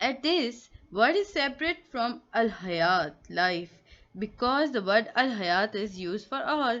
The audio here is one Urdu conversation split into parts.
At this, word is separate from al-hayat, life, because the word al-hayat is used for all.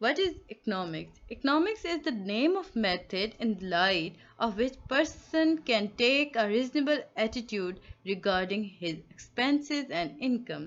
What is economics? Economics is the name of method in light of which person can take a reasonable attitude regarding his expenses and income.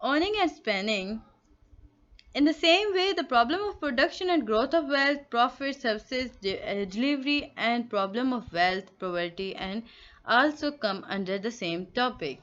owning and spending. In the same way, the problem of production and growth of wealth, profit, services, delivery, and problem of wealth, poverty, and also come under the same topic.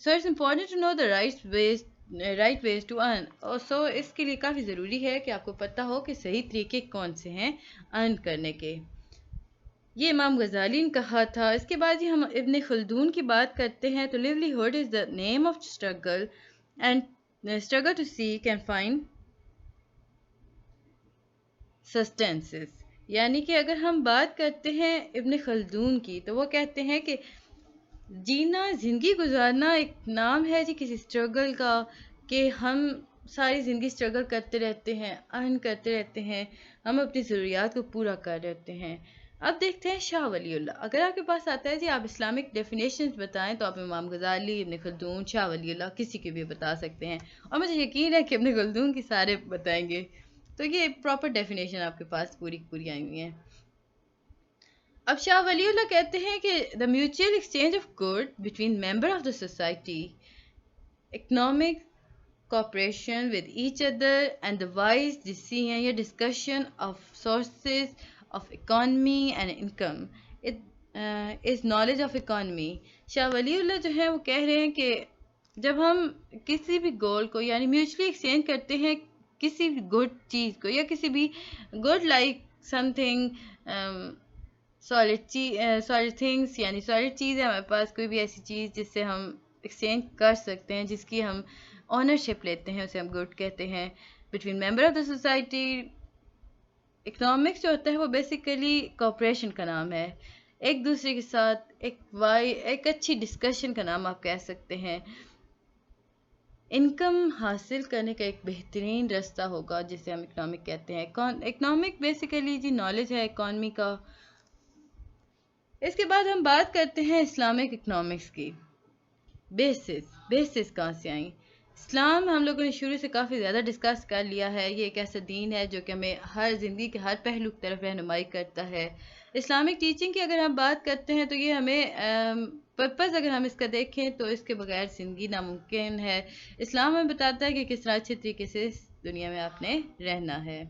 So it's important to know the right ways right ways to earn. اور سو اس کے لیے کافی ضروری ہے کہ آپ کو پتہ ہو کہ صحیح طریقے کون سے ہیں ارن کرنے کے. یہ امام غزالی نے کہا تھا. اس کے بعد ہم ابن خلدون کی بات کرتے ہیں تو livelihood is the name of struggle and struggle to seek and find sustenance. یعنی کہ اگر ہم بات کرتے ہیں ابن خلدون کی تو وہ کہتے ہیں کہ جینا، زندگی گزارنا ایک نام ہے جی کسی اسٹرگل کا، کہ ہم ساری زندگی اسٹرگل کرتے رہتے ہیں، ارن کرتے رہتے ہیں، ہم اپنی ضروریات کو پورا کر رہتے ہیں. اب دیکھتے ہیں شاہ ولی اللہ. اگر آپ کے پاس آتا ہے جی آپ اسلامک ڈیفینیشنز بتائیں تو آپ امام غزالی، ابن خلدون، شاہ ولی اللہ کسی کے بھی بتا سکتے ہیں، اور مجھے یقین ہے کہ ابن خلدون کی سارے بتائیں گے. تو یہ پراپر ڈیفینیشن آپ کے پاس پوری آئی ہوئی ہیں. اب شاہ ولی اللہ کہتے ہیں کہ the mutual exchange of good between member of the society, economic cooperation with each other and the wise decision یا discussion of sources of economy and income, it is knowledge of economy. Shah Wali اللہ جو ہے وہ کہہ رہے ہیں کہ جب ہم کسی بھی گول کو یعنی میوچلی ایکسچینج کرتے ہیں کسی بھی گڈ چیز کو یا کسی بھی good like some thing solid things, یعنی سالڈ چیز ہے ہمارے پاس کوئی بھی ایسی چیز جس سے ہم ایکسچینج کر سکتے ہیں، جس کی ہم اونرشپ لیتے ہیں، اسے ہم گڈ کہتے ہیں. Between member of the society. Economics جو ہوتا ہے وہ بیسیکلی کوپریشن کا نام ہے، ایک دوسرے کے ساتھ ایک اچھی ڈسکشن کا نام آپ کہہ سکتے ہیں. انکم حاصل کرنے کا ایک بہترین راستہ ہوگا جسے ہم اکنامک کہتے ہیں. اکنامک بیسیکلی جی نالج ہے اکانومی کا. اس کے بعد ہم بات کرتے ہیں اسلامک اکنامکس کی. بیسس کہاں سے آئیں؟ اسلام ہم لوگوں نے شروع سے کافی زیادہ ڈسکس کر لیا ہے. یہ ایک ایسا دین ہے جو کہ ہمیں ہر زندگی کے ہر پہلو کی طرف رہنمائی کرتا ہے. اسلامک ٹیچنگ کی اگر ہم بات کرتے ہیں تو یہ ہمیں پرپز اگر ہم اس کا دیکھیں تو اس کے بغیر زندگی ناممکن ہے. اسلام ہمیں بتاتا ہے کہ کس طرح اچھے طریقے سے اس دنیا میں آپ نے رہنا ہے.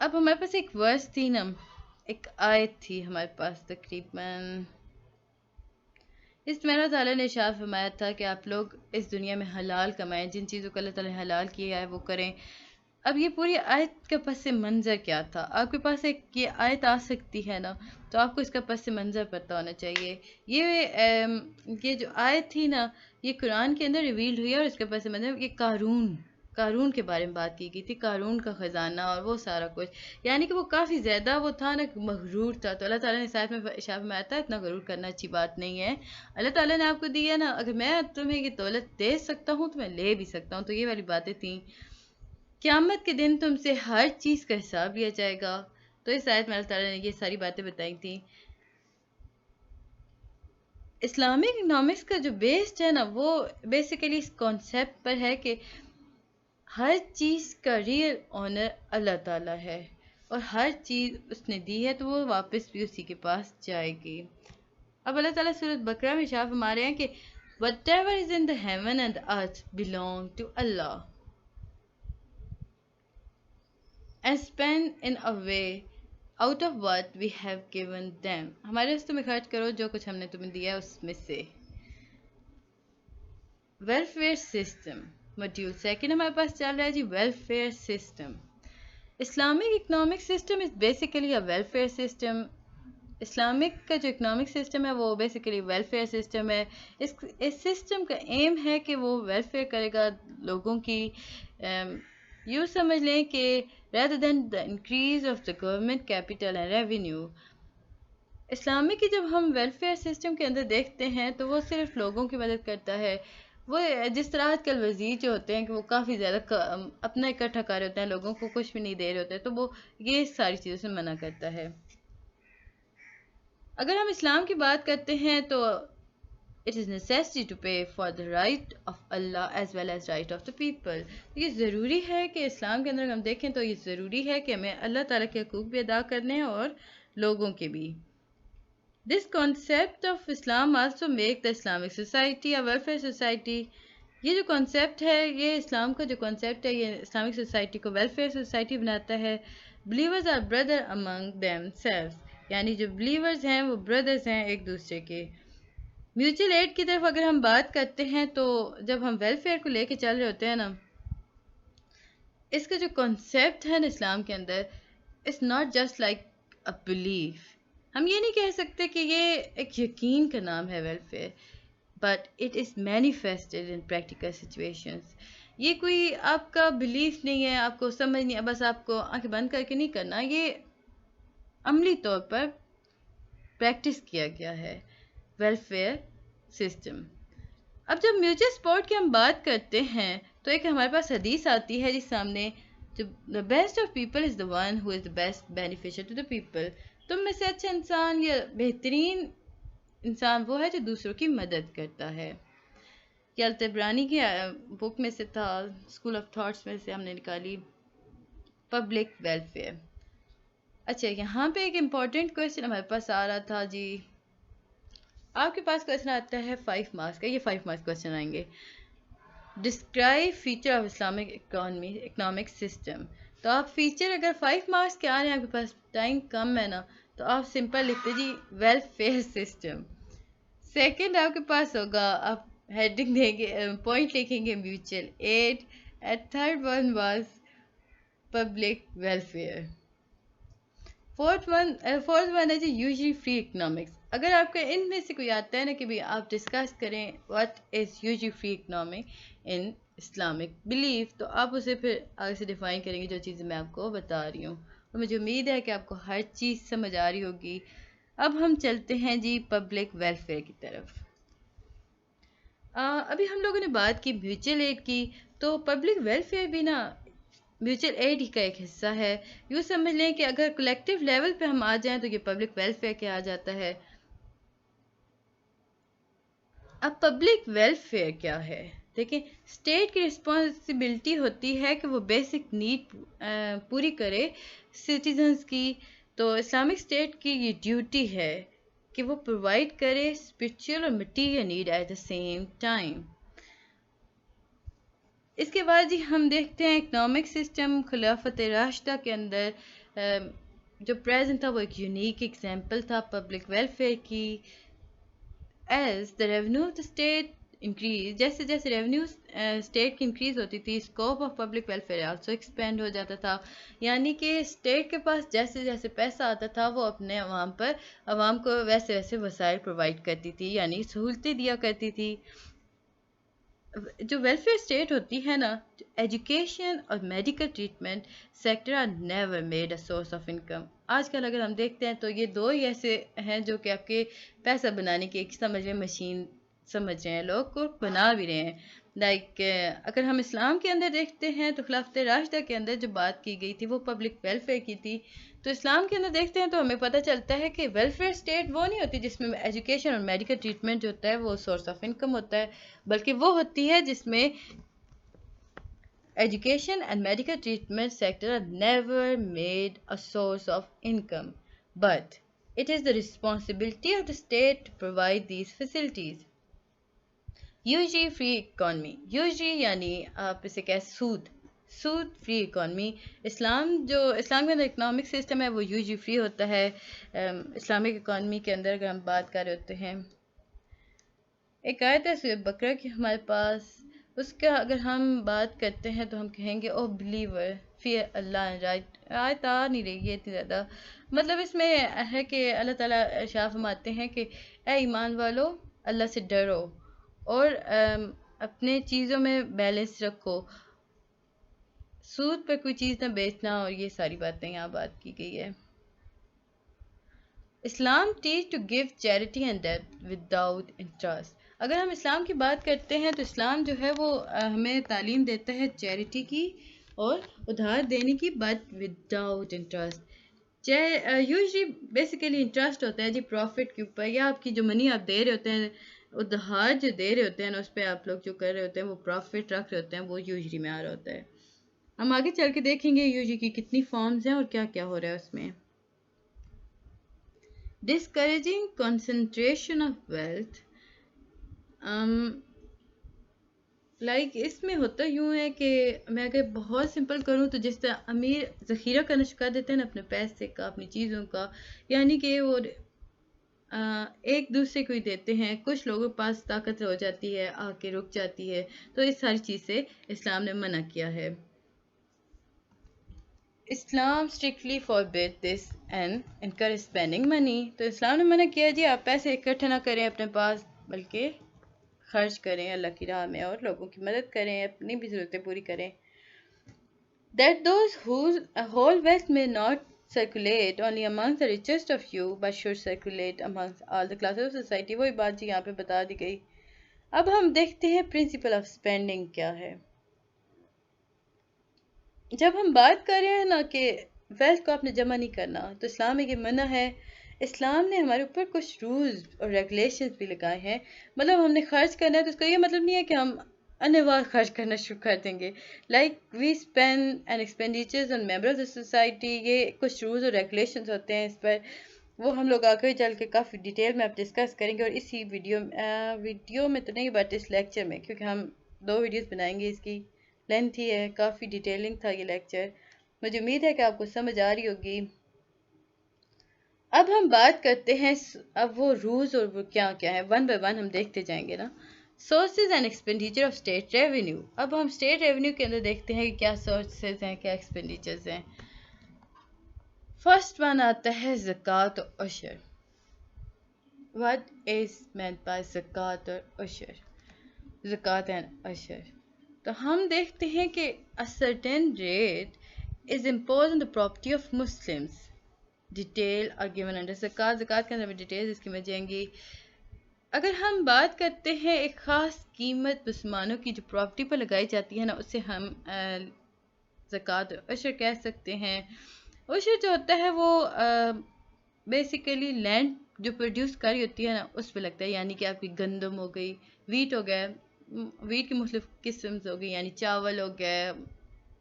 اب ہمارے پاس ایک ورس تھی نا، ایک آیت تھی ہمارے پاس تقریباً، اس میں اللہ تعالیٰ نے ارشاد فرمایا تھا کہ آپ لوگ اس دنیا میں حلال کمائیں، جن چیزوں کو اللہ تعالیٰ نے حلال کیا ہے وہ کریں. اب یہ پوری آیت کا پس منظر کیا تھا؟ آپ کے پاس ایک یہ آیت آ سکتی ہے نا، تو آپ کو اس کا پس منظر پتہ ہونا چاہیے. یہ جو آیت تھی نا یہ قرآن کے اندر ریویلڈ ہوئی ہے، اور اس کا پس منظر یہ قارون کے بارے میں بات کی گئی تھی، قارون کا خزانہ اور وہ سارا کچھ. یعنی کہ وہ کافی زیادہ وہ تھا نا مغرور تھا، تو اللہ تعالیٰ نے اس آیت میں ارشاد فرمایا تھا اتنا غرور کرنا اچھی بات نہیں ہے. اللہ تعالیٰ نے آپ کو دی ہے نا، اگر میں تمہیں یہ دولت دے سکتا ہوں تو میں لے بھی سکتا ہوں. تو یہ والی باتیں تھیں. قیامت کے دن تم سے ہر چیز کا حساب لیا جائے گا. تو اس آیت میں اللہ تعالیٰ نے یہ ساری باتیں بتائی تھیں. اسلامک اکنامکس کا جو بیسڈ ہے نا وہ بیسیکلی اس کانسیپٹ پر ہے کہ ہر چیز کا ریئل اونر اللہ تعالیٰ ہے، اور ہر چیز اس نے دی ہے تو وہ واپس بھی اسی کے پاس جائے گی. اب اللہ تعالیٰ سورۃ بقرہ میں ارشاد فرما رہے ہیں کہ whatever is in the heaven and the earth belong to Allah and spend in a way out of what we have given them. ہمارے راستے میں خرچ کرو جو کچھ ہم نے تمہیں دیا ہے اس میں سے. ویلفیئر سسٹم ماڈیول سیکنڈ ہمارے پاس چل رہا ہے جی welfare system. Islamic economic system is basically a welfare system. Islamic کا جو اکنامک سسٹم ہے وہ بیسیکلی ویلفیئر سسٹم ہے. اس سسٹم کا ایم ہے کہ وہ ویلفیئر کرے گا لوگوں کی. یوں سمجھ لیں کہ rather than the increase of the government capital and revenue. Islamic کی جب ہم ویلفیئر سسٹم کے اندر دیکھتے ہیں تو وہ صرف لوگوں کی مدد کرتا ہے. وہ جس طرح آج کل وزیر جو ہوتے ہیں کہ وہ کافی زیادہ اپنا اکٹھا کر رہے ہوتے ہیں، لوگوں کو کچھ بھی نہیں دے رہے ہوتے، تو وہ یہ ساری چیزوں سے منع کرتا ہے. اگر ہم اسلام کی بات کرتے ہیں تو it is necessary to pay for the right of Allah as well as right of the people. یہ ضروری ہے کہ اسلام کے اندر ہم دیکھیں تو یہ ضروری ہے کہ ہمیں اللہ تعالیٰ کے حقوق بھی ادا کرنے ہیں اور لوگوں کے بھی. This concept of Islam also make the Islamic society a welfare society. یہ جو concept ہے، یہ اسلام کا جو concept ہے یہ اسلامک سوسائٹی کو ویلفیئر سوسائٹی بناتا ہے. Believers are brother among themselves. یعنی جو believers ہیں وہ brothers ہیں ایک دوسرے کے. میوچل ایڈ کی طرف اگر ہم بات کرتے ہیں تو جب ہم ویلفیئر کو لے کے چل رہے ہوتے ہیں نا، اس کا جو کنسیپٹ ہے نا اسلام کے اندر، it's not just like a belief. ہم یہ نہیں کہہ سکتے کہ یہ ایک یقین کا نام ہے welfare, but it is manifested in practical situations. یہ کوئی آپ کا بلیف نہیں ہے، آپ کو سمجھ نہیں ہے، بس آپ کو آنکھیں بند کر کے نہیں کرنا، یہ عملی طور پر پریکٹس کیا گیا ہے ویلفیئر سسٹم. اب جب میوچل سپورٹ کی ہم بات کرتے ہیں تو ایک ہمارے پاس حدیث آتی ہے جس سامنے، the best of people is the one who is the best beneficial to the people. تم میں سے اچھا انسان یا بہترین انسان وہ ہے جو دوسروں کی مدد کرتا ہے. یہ الطبرانی کی بک میں سے تھا، اسکول آف تھاٹس میں سے ہم نے نکالی، پبلک ویلفیئر. اچھا، یہاں پہ ایک امپورٹنٹ کویشچن ہمارے پاس آ رہا تھا جی. آپ کے پاس کویشچن آتا ہے 5 مارکس کا، یہ 5 مارکس کویشچن آئیں گے. Describe feature of Islamic economic system. تو آپ فیچر اگر 5 مارکس کے آ رہے ہیں، آپ کے پاس ٹائم کم ہے نا، تو آپ سمپل لکھتے جی ویلفیئر سسٹم. سیکنڈ آپ کے پاس ہوگا، آپ ہیڈنگ دیں گے، پوائنٹ لکھیں گے mutual aid. And third one was public welfare. Fourth one ہے جی یوزلی فری اکنامکس. اگر آپ کا ان میں سے کوئی آتا ہے نا کہ بھی آپ ڈسکس کریں what is usually free economic in Islamic belief, تو آپ اسے پھر آگے سے ڈیفائن کریں گے جو چیزیں میں آپ کو بتا رہی ہوں. اور مجھے امید ہے کہ آپ کو ہر چیز سمجھ آ رہی ہوگی. اب ہم چلتے ہیں جی پبلک ویلفیئر کی طرف. ابھی ہم لوگوں نے بات کی میوچل ایڈ کی، تو پبلک ویلفیئر بھی نا میوچل ایڈ ہی کا ایک حصہ ہے. یوں سمجھ لیں کہ اگر کلیکٹیو لیول پہ ہم آ جائیں تو یہ پبلک ویلفیئر کیا آ جاتا ہے. اب پبلک ویلفیئر کیا ہے؟ دیکھیں، اسٹیٹ کی رسپانسبلٹی ہوتی ہے کہ وہ بیسک نیڈ پوری کرے سٹیزنز کی. تو اسلامک اسٹیٹ کی یہ ڈیوٹی ہے کہ وہ پرووائڈ کرے اسپرچل اور material need at the same time. اس کے بعد جی ہم دیکھتے ہیں اکنامک سسٹم خلافت راشدہ کے اندر جو پریزنٹ تھا وہ ایک یونیک ایگزامپل تھا پبلک ویلفیئر کی. As the revenue of the state increase, جیسے جیسے ریونیو اسٹیٹ کی انکریز ہوتی تھی، scope of public welfare also expand ہو جاتا تھا. یعنی کہ اسٹیٹ کے پاس جیسے جیسے پیسہ آتا تھا وہ اپنے عوام کو ویسے ویسے وسائل پرووائڈ کرتی تھی، یعنی سہولتیں دیا کرتی تھی. جو ویلفیئر اسٹیٹ ہوتی ہے نا، ایجوکیشن اور medical treatment sector are never made a source of income. آج کل اگر ہم دیکھتے ہیں تو یہ دو ہی ایسے ہیں جو کہ آپ کے پیسہ بنانے کی ایک سمجھ میں مشین سمجھ رہے ہیں، لوگ کو بنا بھی رہے ہیں. لائک اگر ہم اسلام کے اندر دیکھتے ہیں تو خلافت راشدہ کے اندر جو بات کی گئی تھی وہ پبلک ویلفیئر کی تھی. تو اسلام کے اندر دیکھتے ہیں تو ہمیں پتہ چلتا ہے کہ ویلفیئر اسٹیٹ وہ نہیں ہوتی جس میں ایجوکیشن اور میڈیکل ٹریٹمنٹ جو ہوتا ہے وہ سورس آف انکم ہوتا ہے، بلکہ وہ ہوتی ہے جس میں education and medical treatment sector are never made a source of income, but it is the responsibility of the state to provide these facilities. Usury free economy. Usury یعنی آپ اسے کہہ سود فری اکانومی. اسلام کے اندر اکنامک سسٹم ہے وہ یوزلی فری ہوتا ہے. اسلامک اکانومی کے اندر اگر ہم بات کر رہے ہوتے ہیں، ایک آیت ہے سورہ بقرہ کی ہمارے پاس، اس کا اگر ہم بات کرتے ہیں تو ہم کہیں گے او بلیور فیئر اللہ. رائٹ، آیت آ نہیں رہی ہے اتنی زیادہ، مطلب اس میں ہے کہ اللہ تعالیٰ ارشاد فرماتے ہیں کہ اے ایمان والو اللہ سے ڈرو اور اپنے چیزوں میں بیلنس رکھو، سود پر کوئی چیز نہ بیچنا، اور یہ ساری باتیں یہاں بات کی گئی ہے. اسلام teach to give charity and debt without interest. اگر ہم اسلام کی بات کرتے ہیں تو اسلام جو ہے وہ ہمیں تعلیم دیتا ہے چیریٹی کی اور ادھار دینے کی، but without interest. Usually basically interest ہوتا ہے جی پروفٹ کے اوپر، یا آپ کی جو منی آپ دے رہے ہوتے ہیں، ادھار جو دے رہے ہوتے ہیں اس پہ آپ لوگ جو کر رہے ہوتے ہیں وہ پروفٹ رکھ رہے ہوتے ہیں، وہ یوزلی میں آ رہا ہوتا ہے. ہم آگے چل کے دیکھیں گے یوزلی کی کتنی فارمز ہیں اور کیا کیا ہو رہا ہے اس میں. Discouraging concentration of wealth. Like اس میں ہوتا یوں ہے کہ میں اگر بہت سمپل کروں تو جس طرح امیر ذخیرہ کرنا شکا دیتے ہیں نا اپنے پیسے کا، اپنی چیزوں کا، یعنی کہ وہ ایک دوسرے کو ہی دیتے ہیں. کچھ لوگوں کے پاس طاقت ہو جاتی ہے آ کے رک جاتی ہے, تو اس ساری چیز سے اسلام نے منع کیا ہے. اسلام strictly forbid this and encourage spending money. تو اسلام نے منع کیا جی آپ پیسے اکٹھے نہ کریں اپنے پاس, بلکہ خرچ کریں اللہ کی راہ میں اور لوگوں کی مدد کریں, اپنی بھی ضرورتیں پوری کریں. That those whose whole wealth may not circulate only amongst the richest of you but should circulate amongst all the classes of society. وہی بات جی یہاں پہ بتا دی گئی. اب ہم دیکھتے ہیں پرنسپل آف اسپینڈنگ کیا ہے. جب ہم بات کر رہے ہیں نا کہ ویلتھ کو آپ نے جمع نہیں کرنا, تو اسلام میں یہ منع ہے. اسلام نے ہمارے اوپر کچھ رولز اور ریگولیشنز بھی لگائے ہیں. مطلب ہم نے خرچ کرنا ہے تو اس کا یہ مطلب نہیں ہے کہ ہم انواع خرچ کرنا شروع کر دیں گے. Like we spend and expenditures on member of the society. یہ کچھ رولز اور ریگولیشنز ہوتے ہیں اس پر, وہ ہم لوگ آگے چل کے کافی ڈیٹیل میں اب ڈسکس کریں گے. اور اسی ویڈیو میں تو نہیں بٹ اس لیکچر میں, کیونکہ ہم 2 ویڈیوز بنائیں گے, اس کی لینتھ ہی ہے, کافی ڈیٹیلنگ تھا یہ لیکچر. مجھے امید ہے کہ آپ کو سمجھ آ رہی ہوگی. اب ہم بات کرتے ہیں اب وہ رولز اور وہ کیا کیا ہے, ون بائی ون ہم دیکھتے جائیں گے نا. Sources and expenditure of state revenue. اب ہم اسٹیٹ ریونیو کے اندر دیکھتے ہیں کہ کیا سورسز ہیں, کیا ایکسپینڈیچرز ہیں. فرسٹ ون آتا ہے زکوٰۃ و عشر. What is meant by زکوٰۃ اور عشر؟ زکوٰۃ اینڈ عشر. تو ہم دیکھتے ہیں کہ a certain rate is imposed on the property of Muslims. Detail are given under زکوٰۃ. زکوٰۃ کے اندر میں ڈیٹیلز اس کی مل جائیں گی. اگر ہم بات کرتے ہیں ایک خاص قیمت مسلمانوں کی جو پراپرٹی پر لگائی جاتی ہے نا, اسے ہم زکوٰۃ اور عشر کہہ سکتے ہیں. عشر جو ہوتا ہے وہ بیسیکلی لینڈ جو پروڈیوس کری ہوتی ہے نا اس پہ لگتا ہے. یعنی کہ آپ کی گندم ہو گئی, ویٹ ہو گیا, ویٹ کی مختلف قسمز ہو گئی, یعنی چاول ہو گیا,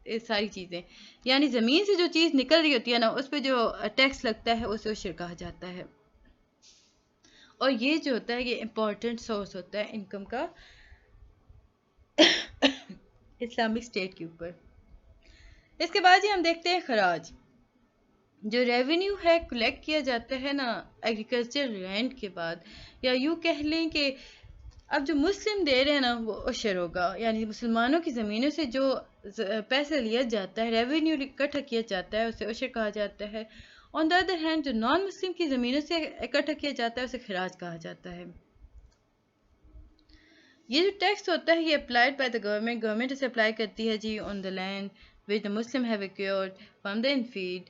یہ ساری چیزیں. یعنی زمین سے جو چیز نکل رہی ہوتی ہے نا اس پہ جو ٹیکس لگتا ہے اسے عشر کہا جاتا ہے. اور یہ جو ہوتا ہے یہ امپورٹنٹ سورس ہوتا ہے انکم کا اسلامک اسٹیٹ کے اوپر. اس کے بعد ہی ہم دیکھتے ہیں خراج. جو ریونیو ہے کلیکٹ کیا جاتا ہے نا ایگریکلچر لینڈ کے بعد, یا یوں کہہ لیں کہ اب جو مسلم دے رہے ہیں نا وہ عشر ہوگا. یعنی مسلمانوں کی زمینوں سے جو پیسہ لیا جاتا ہے, ریونیو اکٹھا کیا جاتا ہے, اسے عشر کہا جاتا ہے. آن دا ادر ہینڈ جو نان مسلم کی زمینوں سے اکٹھا کیا جاتا ہے اسے خراج کہا جاتا ہے. یہ جو ٹیکس ہوتا ہے یہ applied by the government. Government اسے اپلائی کرتی ہے جی on the land which the Muslim have acquired from the infidel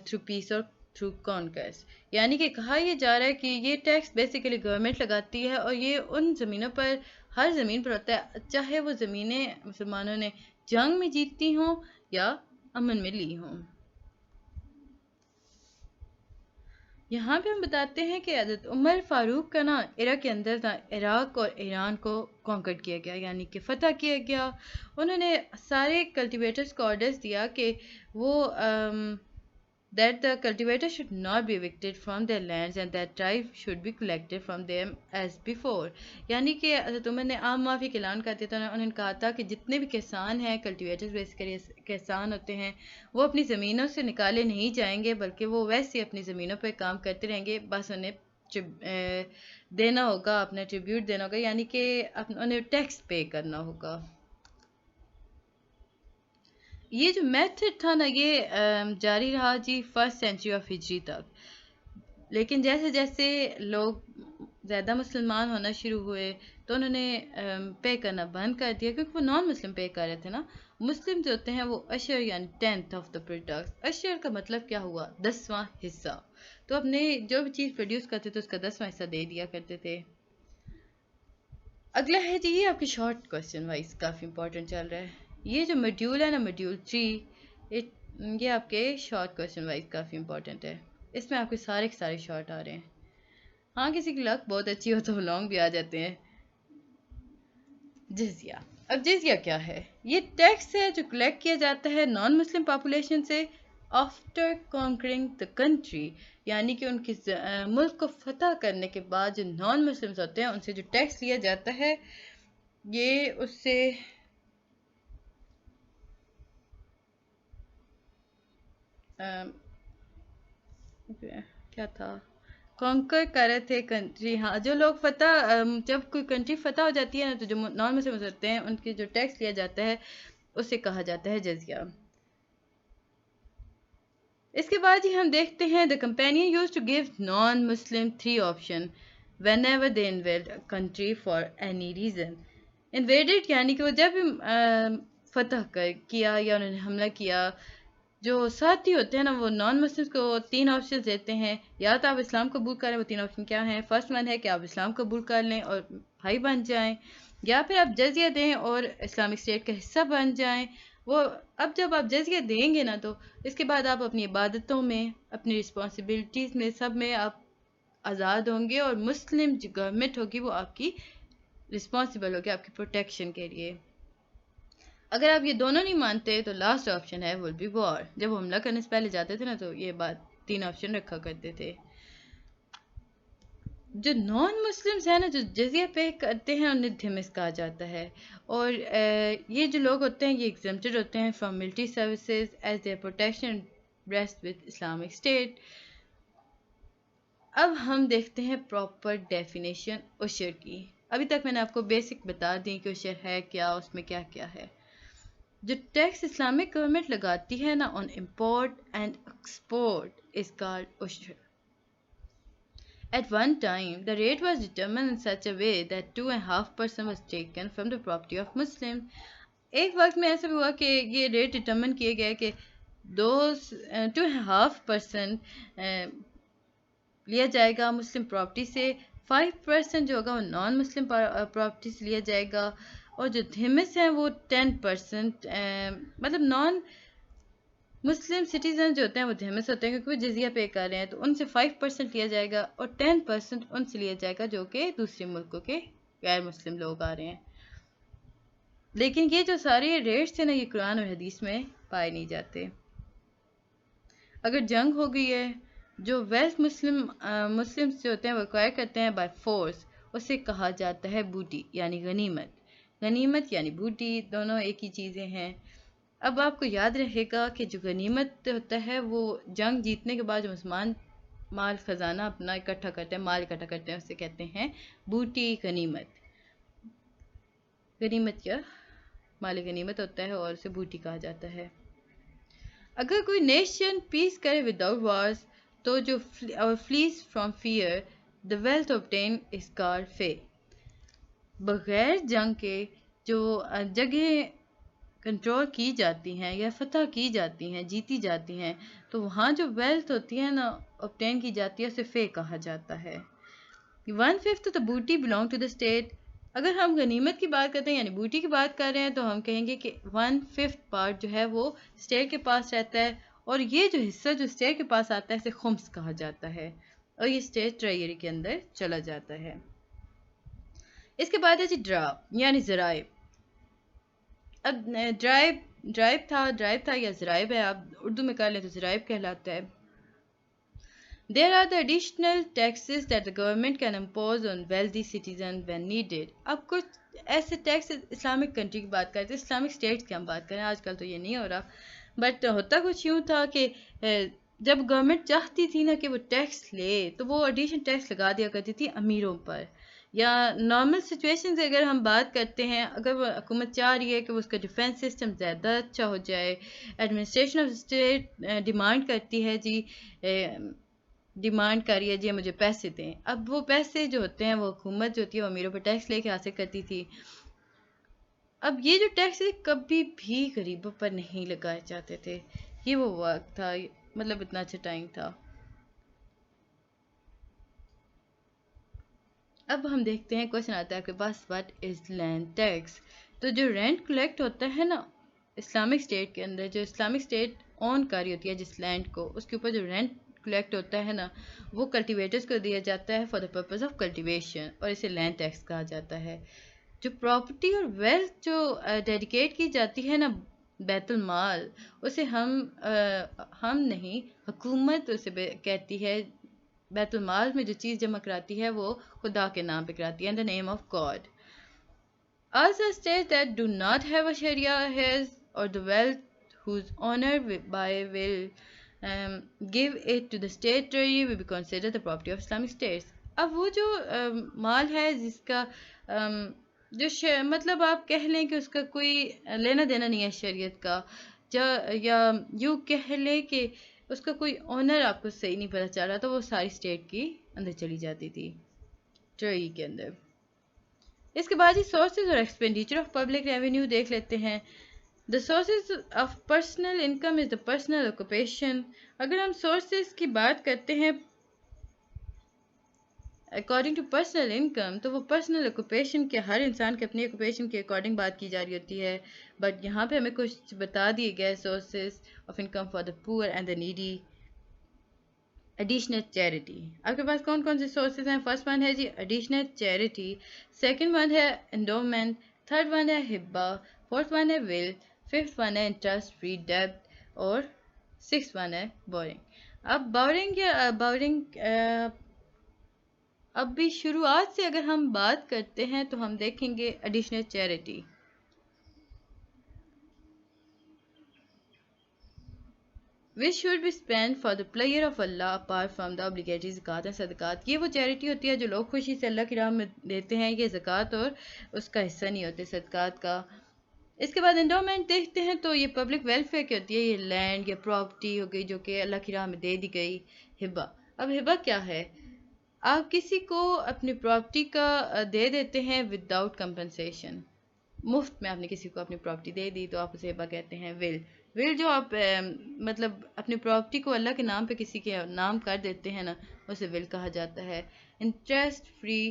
through peace اور تھرو کانکویسٹ. یعنی کہ کہا یہ جا رہا ہے کہ یہ ٹیکس بیسیکلی گورنمنٹ لگاتی ہے, اور یہ ان زمینوں پر, ہر زمین پر ہوتا ہے, چاہے وہ زمینیں مسلمانوں نے جنگ میں جیتی ہوں یا امن میں لی ہوں. یہاں پہ ہم بتاتے ہیں کہ حضرت عمر فاروق کا نا عراق کے اندر نا عراق اور ایران کو کانکر کیا گیا, یعنی کہ فتح کیا گیا. انہوں نے سارے کلٹیویٹرز کو آرڈرز دیا کہ وہ that the cultivators should not be evicted from their lands and that tribute should be collected from them as before. یعنی کہ حضرت عمر نے عام معافی کا اعلان کر دیا تھا. انہوں نے کہا تھا کہ جتنے بھی کسان ہیں, کلٹیویٹرز بیسیکلی کسان ہوتے ہیں, وہ اپنی زمینوں سے نکالے نہیں جائیں گے, بلکہ وہ ویسے اپنی زمینوں پہ کام کرتے رہیں گے. بس انہیں دینا ہوگا, اپنا ٹریبیوٹ دینا ہوگا, یعنی کہ انہیں ٹیکس پے کرنا ہوگا. یہ جو میتھڈ تھا نا یہ جاری رہا جی 1st سینچری آف ہجری تک. لیکن جیسے جیسے لوگ زیادہ مسلمان ہونا شروع ہوئے تو انہوں نے پے کرنا بند کر دیا, کیونکہ وہ نان مسلم پے کر رہے تھے نا. مسلم جو ہوتے ہیں وہ عشر یعنی 10th آف دا پروڈکٹس. عشر کا مطلب کیا ہوا, 10واں حصہ. تو اپنے جو بھی چیز پروڈیوس کرتے تھے اس کا 10واں حصہ دے دیا کرتے تھے. اگلا ہے جی یہ آپ کے شارٹ کوسچن وائز کافی امپورٹنٹ چل رہا ہے. یہ جو ماڈیول ہے نا ماڈیول 3, یہ آپ کے شارٹ کوسچن وائز کافی امپورٹنٹ ہے. اس میں آپ کے سارے شارٹ آ رہے ہیں. ہاں کسی کی لک بہت اچھی ہو تو لانگ بھی آ جاتے ہیں. جزیہ. اب جزیہ کیا ہے؟ یہ ٹیکس ہے جو کلیکٹ کیا جاتا ہے نان مسلم پاپولیشن سے آفٹر کانکرنگ دا کنٹری. یعنی کہ ان کے ملک کو فتح کرنے کے بعد جو نان مسلمز ہوتے ہیں ان سے جو ٹیکس لیا جاتا ہے یہ اس سے کیا تھا کانکر کر رہے تھے کنٹری. ہاں جو لوگ جب کوئی کنٹری فتح ہو جاتی ہے نا تو جو نان مسلم ہوتے ہیں ان کے جو ٹیکس لیا جاتا ہے اسے کہا جاتا ہے جزیہ. اس کے بعد ہی ہم دیکھتے ہیں the companion used to give non-Muslim 3 option whenever they invade a country for any reason. Invaded یعنی کہ وہ جب فتح کیا یا انہوں نے حملہ کیا، جو ساتھی ہوتے ہیں نا وہ نان مسلم کو 3 آپشن دیتے ہیں. یا تو آپ اسلام قبول کریں. وہ 3 آپشن کیا ہیں؟ فرسٹ ون ہے کہ آپ اسلام قبول کر لیں اور بھائی بن جائیں، یا پھر آپ جزیہ دیں اور اسلامک اسٹیٹ کا حصہ بن جائیں. وہ اب جب آپ جزیہ دیں گے نا تو اس کے بعد آپ اپنی عبادتوں میں، اپنی رسپانسبلٹیز میں، سب میں آپ آزاد ہوں گے، اور مسلم جو گورنمنٹ ہوگی وہ آپ کی رسپانسبل ہوگی آپ کی پروٹیکشن کے لیے. اگر آپ یہ دونوں نہیں مانتے تو لاسٹ آپشن ہے ول بی وار. جب وہ حملہ کرنے سے پہلے جاتے تھے نا تو یہ بات 3 آپشن رکھا کرتے تھے. جو نان مسلمز ہیں نا جو جزیہ پے کرتے ہیں انہیں دھمس کہا جاتا ہے، اور یہ جو لوگ ہوتے ہیں یہ ایگزمپٹڈ ہوتے ہیں from military services as their protection rest with Islamic state. اب ہم دیکھتے ہیں پراپر ڈیفینیشن عشر کی. ابھی تک میں نے آپ کو بیسک بتا دی کہ عشر ہے کیا، اس میں کیا کیا ہے. جو ٹیکس اسلامک گورنمنٹ لگاتی ہے نا on import and export is called عشر. At one time, the rate was determined in such a way that 2.5% was taken from the property of Muslims. ایک وقت میں ایسا ہوا کہ یہ ریٹ ڈٹرمن کیے گئے کہ 2.5% لیا جائے گا مسلم پراپرٹی سے، 5% جو ہوگا وہ نان مسلم پراپرٹی سے لیا جائے گا، اور جو دھمس ہیں وہ 10% مطلب نان مسلم سٹیزن جو ہوتے ہیں وہ دھمس ہوتے ہیں کیونکہ وہ جزیہ پے کر رہے ہیں، تو ان سے 5% لیا جائے گا اور 10% ان سے لیا جائے گا جو کہ دوسرے ملکوں کے غیر مسلم لوگ آ رہے ہیں. لیکن یہ جو سارے ریٹس ہیں نا یہ قرآن اور حدیث میں پائے نہیں جاتے. اگر جنگ ہو گئی ہے، جو ویلتھ مسلم جو ہوتے ہیں وہ ایکوائر کرتے ہیں بائی فورس، اسے کہا جاتا ہے بوٹی یعنی غنیمت. غنیمت یعنی بوٹی دونوں ایک ہی چیزیں ہیں. اب آپ کو یاد رہے گا کہ جو غنیمت ہوتا ہے وہ جنگ جیتنے کے بعد جو مسلمان مال خزانہ اپنا اکٹھا کرتے ہیں، مال اکٹھا کرتے ہیں، اسے کہتے ہیں بوٹی غنیمت. غنیمت کیا مال غنیمت ہوتا ہے اور اسے بوٹی کہا جاتا ہے. اگر کوئی نیشن پیس کرے وداؤٹ وارز تو جو flees from fear the wealth obtained is called فے. بغیر جنگ کے جو جگہیں کنٹرول کی جاتی ہیں یا فتح کی جاتی ہیں، جیتی جاتی ہیں، تو وہاں جو ویلتھ ہوتی ہے نا obtain کی جاتی ہے اسے فے کہا جاتا ہے. 1/5 of the booty belong to the state. اگر ہم غنیمت کی بات کرتے ہیں یعنی بوٹی کی بات کر رہے ہیں تو ہم کہیں گے کہ 1/5 پارٹ جو ہے وہ اسٹیٹ کے پاس رہتا ہے، اور یہ جو حصہ جو اسٹیٹ کے پاس آتا ہے اسے خمس کہا جاتا ہے، اور یہ اسٹیٹ ٹریجری کے اندر چلا جاتا ہے. اس کے بعد ہے جی ڈراب یعنی ذرائع. اب ڈرائب تھا یا ذرائب ہے، آپ اردو میں کر لیں تو ذرائب کہلاتا ہے. There are the additional taxes that the government can impose on wealthy citizens when needed. اب کچھ ایسے ٹیکس اسلامک کنٹری کی بات کرتے ہیں، اسلامک اسٹیٹس کی ہم بات کریں، آج کل تو یہ نہیں ہو رہا، بٹ ہوتا کچھ یوں تھا کہ جب گورنمنٹ چاہتی تھی نا کہ وہ ٹیکس لے تو وہ ایڈیشنل ٹیکس لگا دیا کرتی تھی امیروں پر. یا نارمل سچویشن سے اگر ہم بات کرتے ہیں، اگر وہ حکومت چاہ رہی ہے کہ اس کا ڈیفینس سسٹم زیادہ اچھا ہو جائے، ایڈمنسٹریشن آف اسٹیٹ ڈیمانڈ کرتی ہے جی ڈیمانڈ کر رہی ہے جی مجھے پیسے دیں. اب وہ پیسے جو ہوتے ہیں وہ حکومت جو ہوتی ہے وہ امیروں پر ٹیکس لے کے حاصل کرتی تھی. اب یہ جو ٹیکس کبھی بھی غریبوں پر نہیں لگائے جاتے تھے. یہ وہ وقت تھا، مطلب اتنا اچھا ٹائم تھا. اب ہم دیکھتے ہیں کوشچن آتا ہے آپ کے پاس واٹ از لینڈ ٹیکس. تو جو رینٹ کلیکٹ ہوتا ہے نا اسلامک اسٹیٹ کے اندر، جو اسلامک اسٹیٹ اون کر رہی ہوتی ہے جس لینڈ کو، اس کے اوپر جو رینٹ کلیکٹ ہوتا ہے نا وہ کلٹیویٹرز کو دیا جاتا ہے for the purpose of cultivation, اور اسے لینڈ ٹیکس کہا جاتا ہے. جو پراپرٹی اور ویلتھ جو ڈیڈیکیٹ کی جاتی ہے نا بیت المال، اسے ہم نہیں حکومت اسے کہتی ہے. بیت المال میں جو چیز جمع کراتی ہے وہ خدا کے نام پہ کراتی ہے، in the name of God. Also states that do not have a Sharia has or the wealth whose owner by will give it to the state treasury will be considered the property of Islamic states. اب وہ جو مال ہے جس کا مطلب آپ کہہ لیں کہ اس کا کوئی لینا دینا نہیں ہے شریعت کا، یا یوں کہہ لیں کہ اس کا کوئی آنر آپ کو صحیح نہیں پتہ چل رہا، تو وہ ساری اسٹیٹ کی اندر چلی جاتی تھی، ٹریجری کے اندر. اس کے بعد ہی سورسز اور ایکسپینڈیچر آف پبلک ریونیو دیکھ لیتے ہیں. The sources of personal income is the personal occupation. اگر ہم sources کی بات کرتے ہیں according to personal income تو وہ personal occupation کے ہر انسان کے اپنی occupation کے according بات کی جا رہی ہوتی ہے، بٹ یہاں پہ ہمیں کچھ بتا دیے گئے sources of income for the poor and the needy. Additional charity. آپ کے پاس کون کون سے sources ہیں؟ فرسٹ ون ہے جی additional charity، سیکنڈ ون ہے endowment، تھرڈ ون ہے ہبہ، فورتھ ون ہے will، ففتھ ون ہے انٹرسٹ فری ڈیبٹ، اور سکس ون ہے بورنگ. اب بورنگ اب بھی شروعات سے اگر ہم بات کرتے ہیں تو ہم دیکھیں گے additional charity. which should be spent for the pleasure of Allah apart from the obligatory زکوٰۃ and صدقات. یہ وہ چیریٹی ہوتی ہے جو لوگ خوشی سے اللہ کی راہ میں دیتے ہیں، یہ زکوٰۃ اور اس کا حصہ نہیں ہوتے صدقات کا. اس کے بعد انڈومنٹ دیکھتے ہیں تو یہ پبلک ویلفیئر کی ہوتی ہے، یہ لینڈ یا پراپرٹی ہو گئی جو کہ اللہ کی راہ میں دے دی گئی. ہبہ، اب ہبہ کیا ہے؟ آپ کسی کو اپنی پراپرٹی کا دے دیتے ہیں وداؤٹ کمپنسیشن، مفت میں آپ نے کسی کو اپنی پراپرٹی دے دی تو آپ اسے ہبہ کہتے ہیں. ول جو آپ مطلب اپنی پراپرٹی کو اللہ کے نام پہ کسی کے نام کر دیتے ہیں نا، اسے ول کہا جاتا ہے. انٹرسٹ فری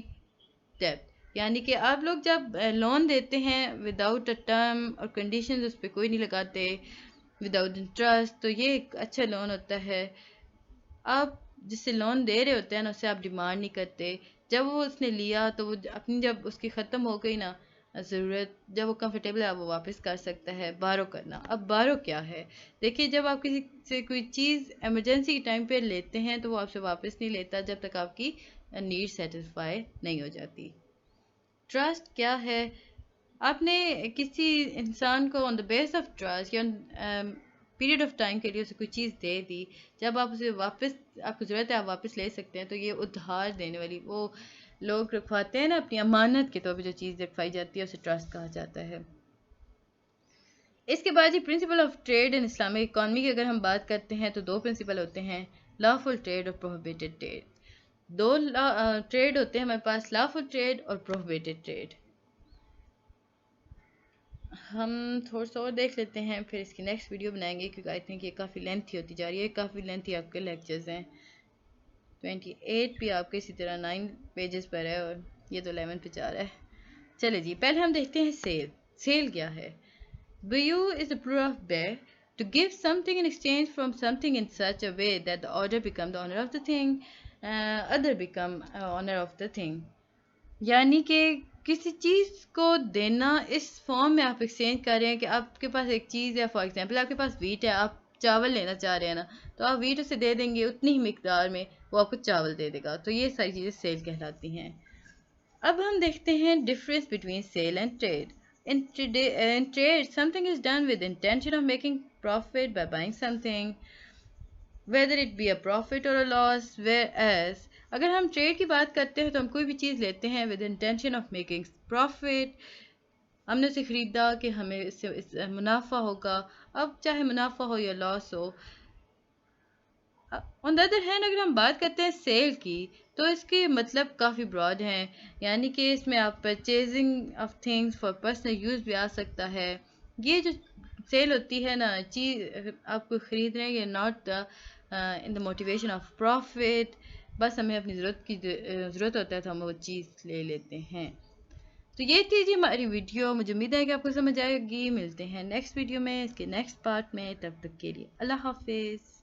ڈیبٹ، یعنی کہ آپ لوگ جب لون دیتے ہیں وداؤٹ اے ٹرم اور کنڈیشنز اس پہ کوئی نہیں لگاتے، وداؤٹ انٹرسٹ، تو یہ ایک اچھا لون ہوتا ہے. آپ جس سے لون دے رہے ہوتے ہیں نا، اسے آپ ڈیمانڈ نہیں کرتے. جب وہ اس نے لیا تو وہ اپنی جب اس کی ختم ہو گئی نا ضرورت، جب وہ کمفرٹیبل ہے وہ واپس کر سکتا ہے. بارو کرنا، اب بارو کیا ہے؟ دیکھیے جب آپ کسی سے کوئی چیز ایمرجنسی کے ٹائم پہ لیتے ہیں تو وہ آپ سے واپس نہیں لیتا جب تک آپ کی نیڈ سیٹسفائی نہیں ہو جاتی. ٹرسٹ کیا ہے؟ آپ نے کسی انسان کو آن دا بیس آف ٹرسٹ یا پیریڈ آف ٹائم کے لیے اسے کوئی چیز دے دی، جب آپ اسے واپس آپ کو ضرورت ہے آپ واپس لے سکتے ہیں. تو یہ ادھار دینے والی وہ لوگ رکھواتے ہیں نا اپنی امانت کے طور پہ جو چیز رکھوائی جاتی ہے اسے ٹرسٹ کہا جاتا ہے. اس کے بعد یہ principal of trade in Islamic economy کی اگر ہم بات کرتے ہیں تو دو پرنسپل ہوتے ہیں، لا فل ٹریڈ اور پروہیبیٹڈ ٹریڈ. دو ٹریڈ ہوتے ہیں ہمارے پاس، لا فل ٹریڈ اور پروہیبیٹڈ ٹریڈ. ہم تھوڑا سا اور دیکھ لیتے ہیں پھر اس کی نیکسٹ ویڈیو بنائیں گے، کیونکہ آئی تھنک یہ کافی لینتھی ہوتی جا رہی ہے. کافی لینتھی آپ کے لیکچرز ہیں. 28 بھی آپ کے اسی طرح 9 پیجز پر ہے اور یہ تو 11 پہ جا رہا ہے. چلے جی پہلے ہم دیکھتے ہیں سیل. سیل کیا ہے؟ بیو از the plural of bear, to give something in exchange from something in such a way that the order become the owner of the thing, other become owner of the thing. یعنی کہ کسی چیز کو دینا اس فارم میں آپ ایکسچینج کر رہے ہیں کہ آپ کے پاس ایک چیز ہے، فار ایگزامپل آپ کے پاس ویٹ ہے، آپ چاول لینا چاہ رہے ہیں نا، تو آپ ویٹ اسے دے دیں گے اتنی ہی مقدار میں، وہ آپ کو چاول دے دے گا. تو یہ ساری چیزیں سیل کہلاتی ہیں. اب ہم دیکھتے ہیں difference between sale and trade. In trade, something is done with intention of making profit by buying something, whether it be a profit or a loss. Whereas اگر ہم ٹریڈ کی بات کرتے ہیں تو ہم کوئی بھی چیز لیتے ہیں with intention of making profit. ہم نے اسے خریدا کہ ہمیں اس سے منافع ہوگا، اب چاہے منافع ہو یا لاس ہو. on the other hand اگر ہم بات کرتے ہیں سیل کی تو اس کے مطلب کافی براڈ ہیں، یعنی کہ اس میں آپ purchasing of things for personal use بھی آ سکتا ہے. یہ جو سیل ہوتی ہے نا، چیز آپ کو خرید رہے ہیں، یہ not in the motivation of profit, بس ہمیں اپنی ضرورت ہوتا ہے تو ہم وہ چیز لے لیتے ہیں. تو یہ تھی جی ہماری ویڈیو. مجھے امید ہے کہ آپ کو سمجھ آئے گی. ملتے ہیں نیکسٹ ویڈیو میں، اس کے نیکسٹ پارٹ میں. تب تک کے لیے اللہ حافظ.